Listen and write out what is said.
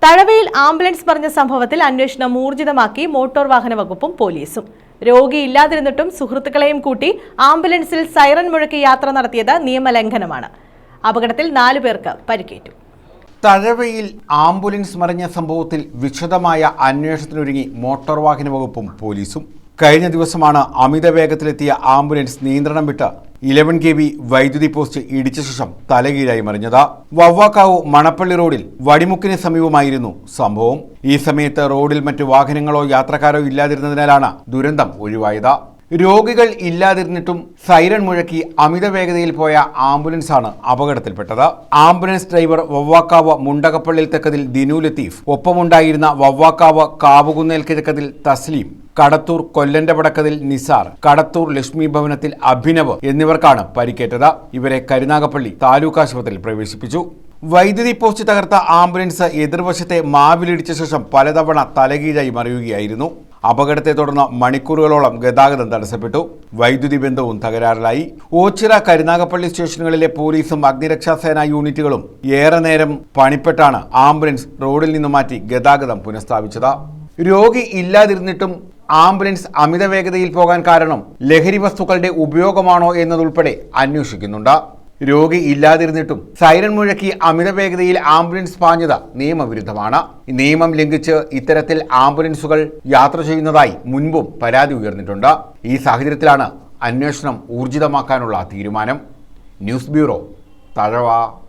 തഴവയിൽ ambulance പറഞ്ഞ സംഭവത്തിൽ അന്വേഷണം ഊർജിതമാക്കി മോട്ടോർ വാഹന വകുപ്പും പോലീസും. രോഗിയില്ലാതിരുന്നിട്ടും സുഹൃത്തുക്കളെയും കൂട്ടി ആംബുലൻസിൽ സൈറൻ മുഴക്കി യാത്ര നടത്തിയത് നിയമലംഘനമാണ്. അപകടത്തിൽ 4 പേർക്ക് പരിക്കേറ്റു. തഴവയിൽ ആംബുലൻസ് മറിഞ്ഞ സംഭവത്തിൽ വിശദമായ അന്വേഷണത്തിനൊരുങ്ങി മോട്ടോർ വാഹന വകുപ്പും പോലീസും. കഴിഞ്ഞ ദിവസമാണ് അമിത വേഗത്തിലെത്തിയ ആംബുലൻസ് നിയന്ത്രണം വിട്ട് 11 kV വൈദ്യുതി പോസ്റ്റ് ഇടിച്ച ശേഷം തലകീഴായി മറിഞ്ഞത്. വവ്വാക്കാവ് മണപ്പള്ളി റോഡിൽ വടിമുക്കിന് സമീപമായിരുന്നു സംഭവം. ഈ സമയത്ത് റോഡിൽ മറ്റു വാഹനങ്ങളോ യാത്രക്കാരോ ഇല്ലാതിരുന്നതിനാലാണ് ദുരന്തം ഒഴിവായത്. രോഗികൾ ഇല്ലാതിരുന്നിട്ടും സൈറൺ മുഴക്കി അമിത വേഗതയിൽ പോയ ആംബുലൻസാണ് അപകടത്തിൽപ്പെട്ടത്. ആംബുലൻസ് ഡ്രൈവർ വവ്വാക്കാവ് മുണ്ടകപ്പള്ളിൽ തെക്കതിൽ ദിനു ലത്തീഫ്, ഒപ്പമുണ്ടായിരുന്ന വവ്വാക്കാവ് കാവുകുന്നേൽ കിഴക്കതിൽ തസ്ലീം, കടത്തൂർ കൊല്ലന്റെ പടക്കതിൽ നിസാർ, കടത്തൂർ ലക്ഷ്മി ഭവനത്തിൽ അഭിനവ് എന്നിവർക്കാണ് പരിക്കേറ്റത്. ഇവരെ കരുനാഗപ്പള്ളി താലൂക്ക് ആശുപത്രിയിൽ പ്രവേശിപ്പിച്ചു. വൈദ്യുതി പോസ്റ്റ് തകർത്ത ആംബുലൻസ് എതിർവശത്തെ മാവിലിടിച്ച ശേഷം പലതവണ തലകീഴായി മറിയുകയായിരുന്നു. അപകടത്തെ തുടർന്ന് മണിക്കൂറുകളോളം ഗതാഗതം തടസ്സപ്പെട്ടു. വൈദ്യുതി ബന്ധവും തകരാറിലായി. ഓച്ചിറ കരുനാഗപ്പള്ളി സ്റ്റേഷനുകളിലെ പോലീസും അഗ്നിരക്ഷാസേന യൂണിറ്റുകളും ഏറെ നേരം പണിപ്പെട്ടാണ് ആംബുലൻസ് റോഡിൽ നിന്ന് മാറ്റി ഗതാഗതം പുനഃസ്ഥാപിച്ചത്. രോഗി ഇല്ലാതിരുന്നിട്ടും ആംബുലൻസ് അമിത വേഗതയിൽ പോകാൻ കാരണം ലഹരി വസ്തുക്കളുടെ ഉപയോഗമാണോ എന്നതുൾപ്പെടെ അന്വേഷിക്കുന്നുണ്ട്. രോഗി ഇല്ലാതിരുന്നിട്ടും സൈറൻ മുഴക്കി അമിത വേഗതയിൽ ആംബുലൻസ് പാഞ്ഞത് നിയമവിരുദ്ധമാണ്. നിയമം ലംഘിച്ച് ഇത്തരത്തിൽ ആംബുലൻസുകൾ യാത്ര ചെയ്യുന്നതായി മുൻപും പരാതി ഉയർന്നിട്ടുണ്ട്. ഈ സാഹചര്യത്തിലാണ് അന്വേഷണം ഊർജിതമാക്കാനുള്ള തീരുമാനം. News bureau, Thazhava.